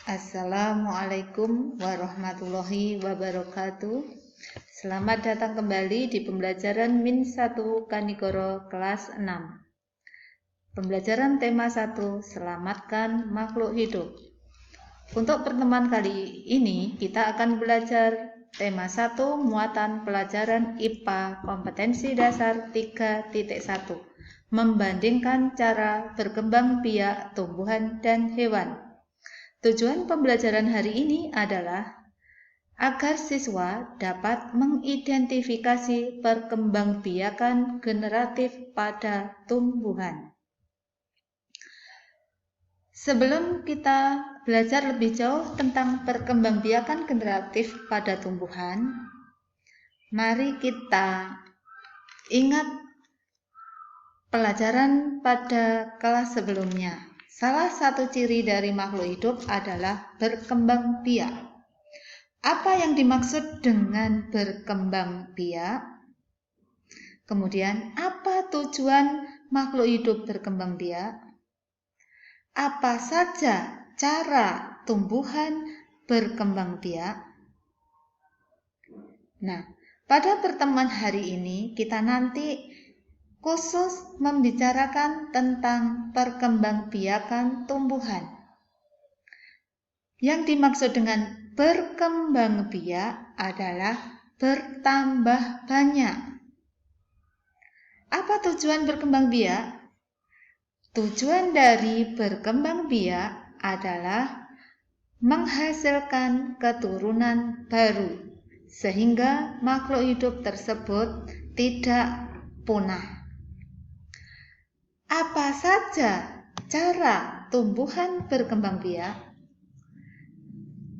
Assalamualaikum warahmatullahi wabarakatuh. Selamat datang kembali di pembelajaran Min 1 Kanigoro kelas 6. Pembelajaran tema 1, selamatkan makhluk hidup. Untuk pertemuan kali ini kita akan belajar tema 1, muatan pelajaran IPA kompetensi dasar 3.1, membandingkan cara berkembang biak tumbuhan dan hewan. Tujuan pembelajaran hari ini adalah agar siswa dapat mengidentifikasi perkembangbiakan generatif pada tumbuhan. Sebelum kita belajar lebih jauh tentang perkembangbiakan generatif pada tumbuhan, mari kita ingat pelajaran pada kelas sebelumnya. Salah satu ciri dari makhluk hidup adalah berkembang biak. Apa yang dimaksud dengan berkembang biak? Kemudian, apa tujuan makhluk hidup berkembang biak? Apa saja cara tumbuhan berkembang biak? Nah, pada pertemuan hari ini kita nanti khusus membicarakan tentang perkembangbiakan tumbuhan. Yang dimaksud dengan berkembang biak adalah bertambah banyak. Apa tujuan berkembang biak? Tujuan dari berkembang biak adalah menghasilkan keturunan baru, sehingga makhluk hidup tersebut tidak punah. Apa saja cara tumbuhan berkembang biak?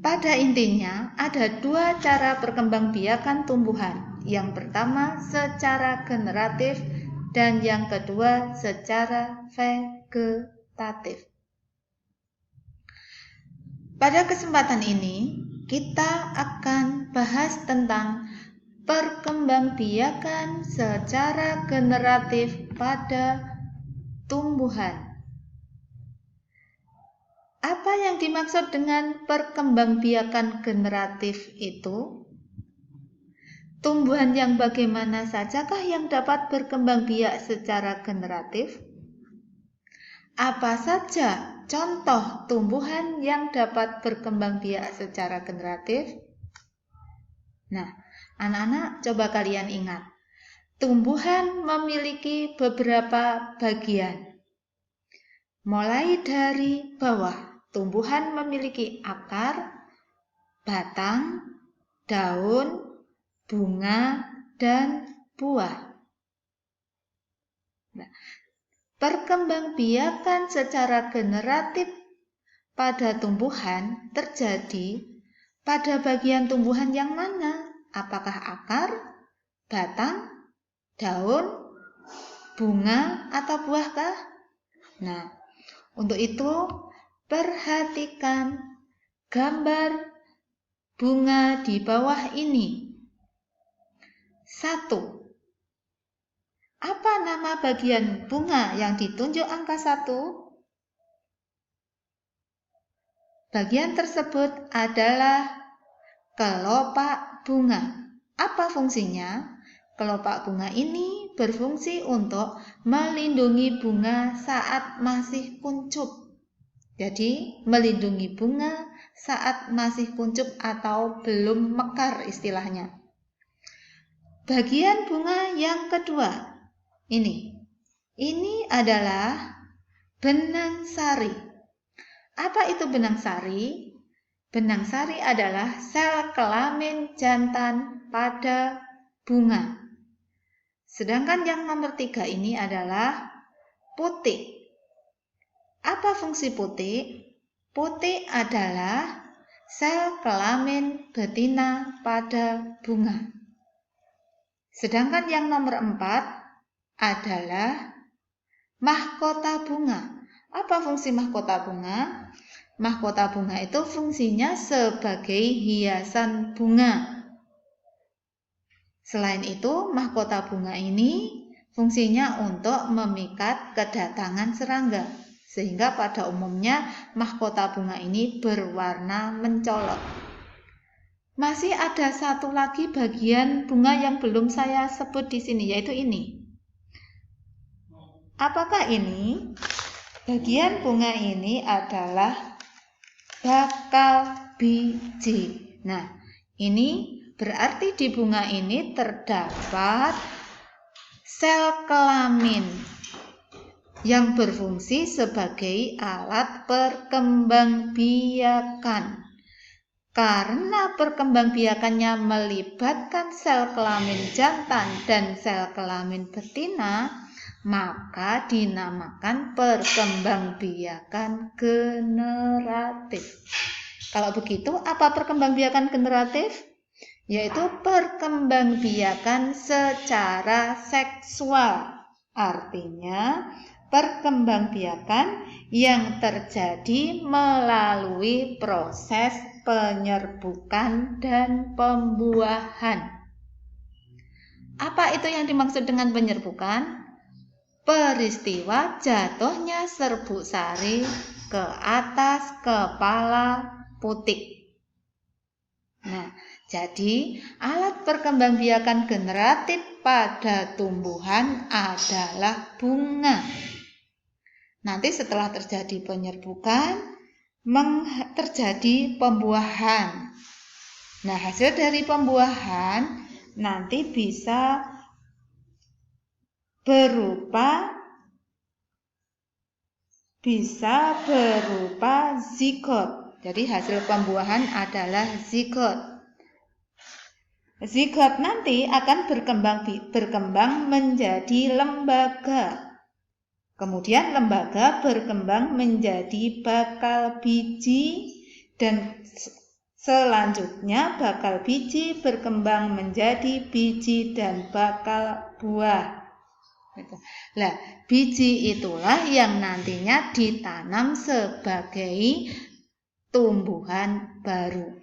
Pada intinya, ada dua cara perkembangbiakan tumbuhan. Yang pertama secara generatif dan yang kedua secara vegetatif. Pada kesempatan ini, kita akan bahas tentang perkembangbiakan secara generatif pada tumbuhan. Apa yang dimaksud dengan perkembangbiakan generatif itu? Tumbuhan yang bagaimana sajakah yang dapat berkembang biak secara generatif? Apa saja contoh tumbuhan yang dapat berkembang biak secara generatif? Nah, anak-anak coba kalian ingat. Tumbuhan memiliki beberapa bagian. Mulai dari bawah, tumbuhan memiliki akar, batang, daun, bunga, dan buah. Nah, perkembangbiakan secara generatif pada tumbuhan terjadi pada bagian tumbuhan yang mana? Apakah akar, batang, daun, bunga, atau buahkah? Nah, untuk itu perhatikan gambar bunga di bawah ini. 1. Apa nama bagian bunga yang ditunjuk angka 1? Bagian tersebut adalah kelopak bunga. Apa fungsinya? Kelopak bunga ini berfungsi untuk melindungi bunga saat masih kuncup. Jadi, melindungi bunga saat masih kuncup atau belum mekar istilahnya. Bagian bunga yang kedua, ini adalah benang sari. Apa itu benang sari? Benang sari adalah sel kelamin jantan pada bunga. Sedangkan yang nomor 3 ini adalah putik. Apa fungsi putik? Putik adalah sel kelamin betina pada bunga. Sedangkan yang nomor 4 adalah mahkota bunga. Apa fungsi mahkota bunga? Mahkota bunga itu fungsinya sebagai hiasan bunga. Selain itu, mahkota bunga ini fungsinya untuk memikat kedatangan serangga. Sehingga pada umumnya mahkota bunga ini berwarna mencolok. Masih ada satu lagi bagian bunga yang belum saya sebut di sini, yaitu ini. Apakah ini? Bagian bunga ini adalah bakal biji. Nah, ini berarti di bunga ini terdapat sel kelamin yang berfungsi sebagai alat perkembangbiakan. Karena perkembangbiakannya melibatkan sel kelamin jantan dan sel kelamin betina, maka dinamakan perkembangbiakan generatif. Kalau begitu, apa perkembangbiakan generatif? Yaitu perkembangbiakan secara seksual. Artinya, perkembangbiakan yang terjadi melalui proses penyerbukan dan pembuahan. Apa itu yang dimaksud dengan penyerbukan? Peristiwa jatuhnya serbuk sari ke atas kepala putik. Nah, jadi alat perkembangbiakan generatif pada tumbuhan adalah bunga. Nanti setelah terjadi penyerbukan, terjadi pembuahan. Nah, hasil dari pembuahan nanti bisa berupa zigot. Jadi hasil pembuahan adalah zigot. Zigot nanti akan berkembang menjadi lembaga. Kemudian lembaga berkembang menjadi bakal biji dan selanjutnya bakal biji berkembang menjadi biji dan bakal buah. Nah, biji itulah yang nantinya ditanam sebagai tumbuhan baru.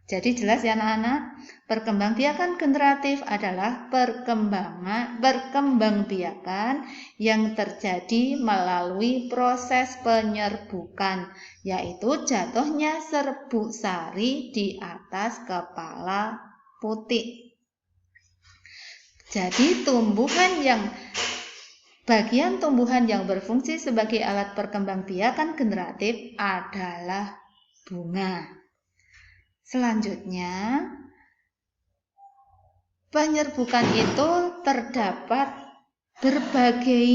Jadi jelas ya anak-anak, perkembangbiakan generatif adalah perkembangbiakan yang terjadi melalui proses penyerbukan, yaitu jatuhnya serbuk sari di atas kepala putik. Jadi bagian tumbuhan yang berfungsi sebagai alat perkembangbiakan generatif adalah bunga. Selanjutnya, penyerbukan itu terdapat berbagai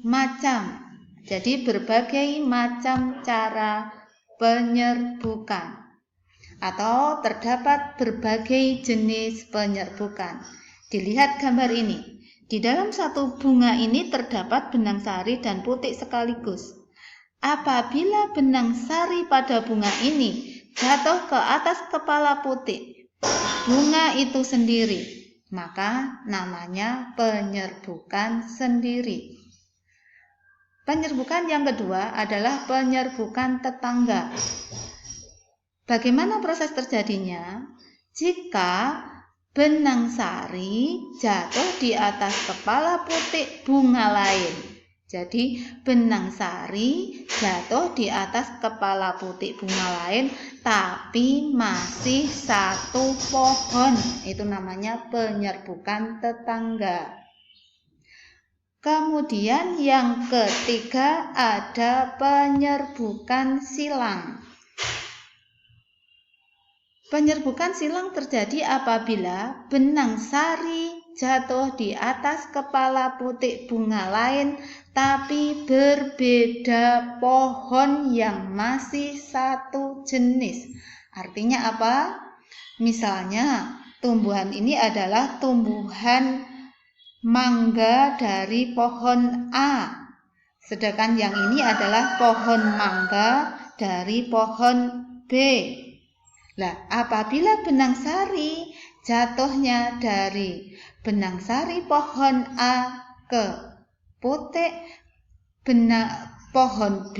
macam. Jadi berbagai macam cara penyerbukan atau terdapat berbagai jenis penyerbukan. Dilihat gambar ini. Di dalam satu bunga ini terdapat benang sari dan putik sekaligus. Apabila benang sari pada bunga ini jatuh ke atas kepala putik bunga itu sendiri, maka namanya penyerbukan sendiri. Penyerbukan yang kedua adalah penyerbukan tetangga. Bagaimana proses terjadinya? Jika benang sari jatuh di atas kepala putik bunga lain. Jadi benang sari jatuh di atas kepala putik bunga lain, tapi masih satu pohon. Itu namanya penyerbukan tetangga. Kemudian yang ketiga ada penyerbukan silang. Penyerbukan silang terjadi apabila benang sari jatuh di atas kepala putik bunga lain tapi berbeda pohon yang masih satu jenis. Artinya apa? Misalnya tumbuhan ini adalah tumbuhan mangga dari pohon A, sedangkan yang ini adalah pohon mangga dari pohon B. Nah, apabila benang sari jatuhnya dari benang sari pohon A ke putik pohon B,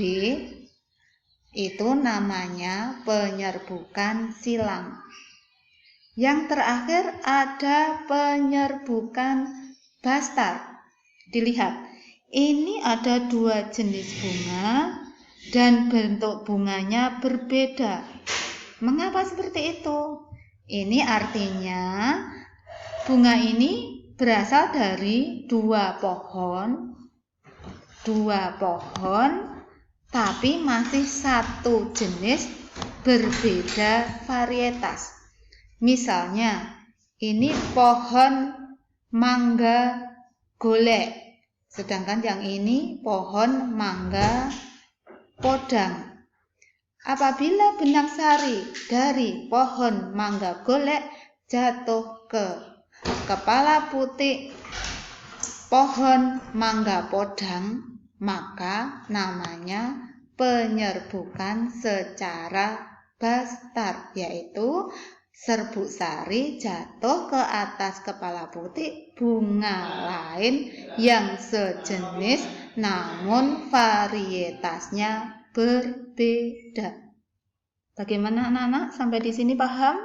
itu namanya penyerbukan silang. Yang terakhir ada penyerbukan bastar. Dilihat, ini ada dua jenis bunga dan bentuk bunganya berbeda. Mengapa seperti itu? Ini artinya bunga ini berasal dari dua pohon, tapi masih satu jenis, berbeda varietas. Misalnya, ini pohon mangga golek, sedangkan yang ini pohon mangga podang. Apabila benang sari dari pohon mangga golek jatuh ke kepala putik pohon mangga podang, maka namanya penyerbukan secara bastar, yaitu serbuk sari jatuh ke atas kepala putik bunga lain yang sejenis namun varietasnya berbeda. Bagaimana anak-anak? Sampai di sini paham?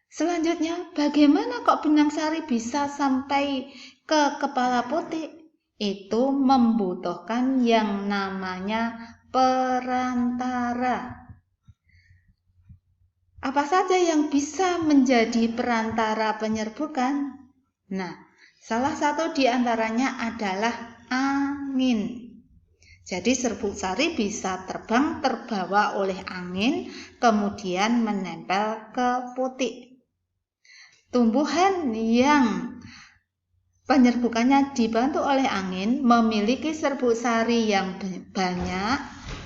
Selanjutnya, bagaimana kok benang sari bisa sampai ke kepala putik? Itu membutuhkan yang namanya perantara. Apa saja yang bisa menjadi perantara penyerbukan? Nah, salah satu di antaranya adalah angin. Jadi serbuk sari bisa terbang terbawa oleh angin, kemudian menempel ke putik. Tumbuhan yang penyerbukannya dibantu oleh angin memiliki serbuk sari yang banyak,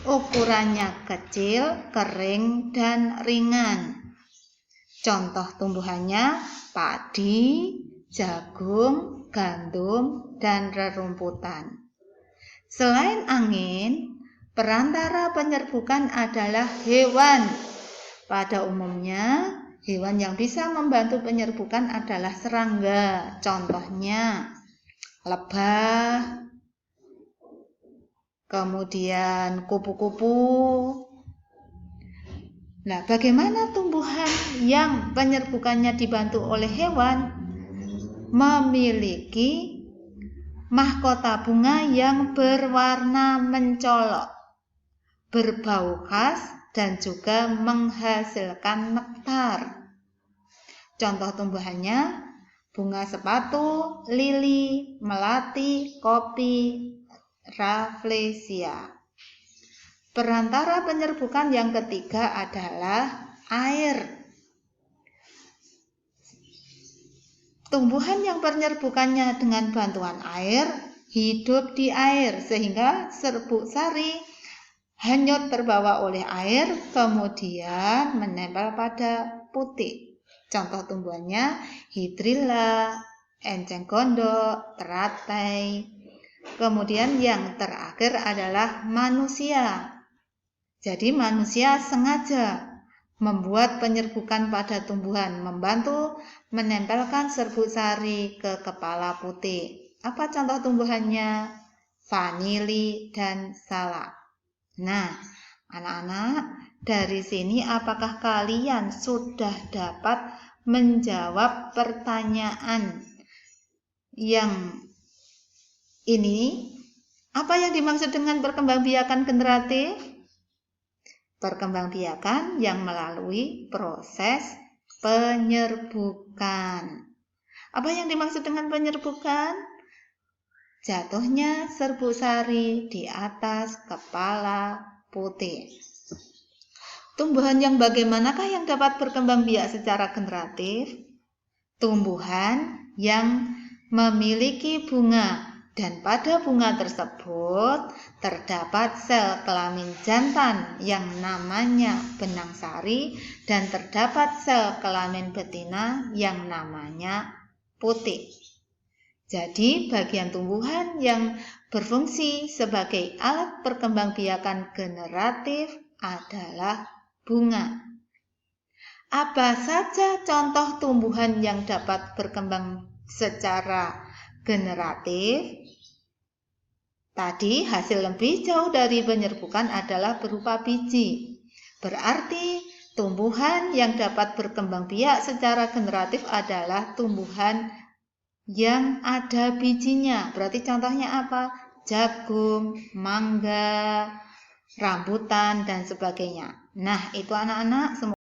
ukurannya kecil, kering, dan ringan. Contoh tumbuhannya padi, jagung, gandum, dan rerumputan. Selain angin, perantara penyerbukan adalah hewan. Pada umumnya, hewan yang bisa membantu penyerbukan adalah serangga. Contohnya lebah, kemudian kupu-kupu. Nah, bagaimana tumbuhan yang penyerbukannya dibantu oleh hewan? Memiliki mahkota bunga yang berwarna mencolok, berbau khas, dan juga menghasilkan nektar. Contoh tumbuhannya bunga sepatu, lili, melati, kopi, rafflesia. Perantara penyerbukan yang ketiga adalah air. Tumbuhan yang penyerbukannya dengan bantuan air hidup di air, sehingga serbuk sari hanyut terbawa oleh air, kemudian menempel pada putik. Contoh tumbuhannya hidrilla, enceng gondok, teratai. Kemudian yang terakhir adalah manusia. Jadi manusia sengaja membuat penyerbukan pada tumbuhan, membantu menempelkan serbuk sari ke kepala putik. Apa contoh tumbuhannya? Vanili dan salak. Nah, anak-anak, dari sini apakah kalian sudah dapat menjawab pertanyaan yang ini? Apa yang dimaksud dengan perkembangbiakan generatif? Perkembangbiakan yang melalui proses penyerbukan. Apa yang dimaksud dengan penyerbukan? Jatuhnya serbuk sari di atas kepala putik. Tumbuhan yang bagaimanakah yang dapat berkembang biak secara generatif? Tumbuhan yang memiliki bunga, dan pada bunga tersebut terdapat sel kelamin jantan yang namanya benang sari, dan terdapat sel kelamin betina yang namanya putik. Jadi bagian tumbuhan yang berfungsi sebagai alat perkembangbiakan generatif adalah bunga. Apa saja contoh tumbuhan yang dapat berkembang secara generatif? Tadi hasil lebih jauh dari penyerbukan adalah berupa biji. Berarti tumbuhan yang dapat berkembang biak secara generatif adalah tumbuhan yang ada bijinya. Berarti contohnya apa? Jagung, mangga, rambutan, dan sebagainya. Nah, itu anak-anak semua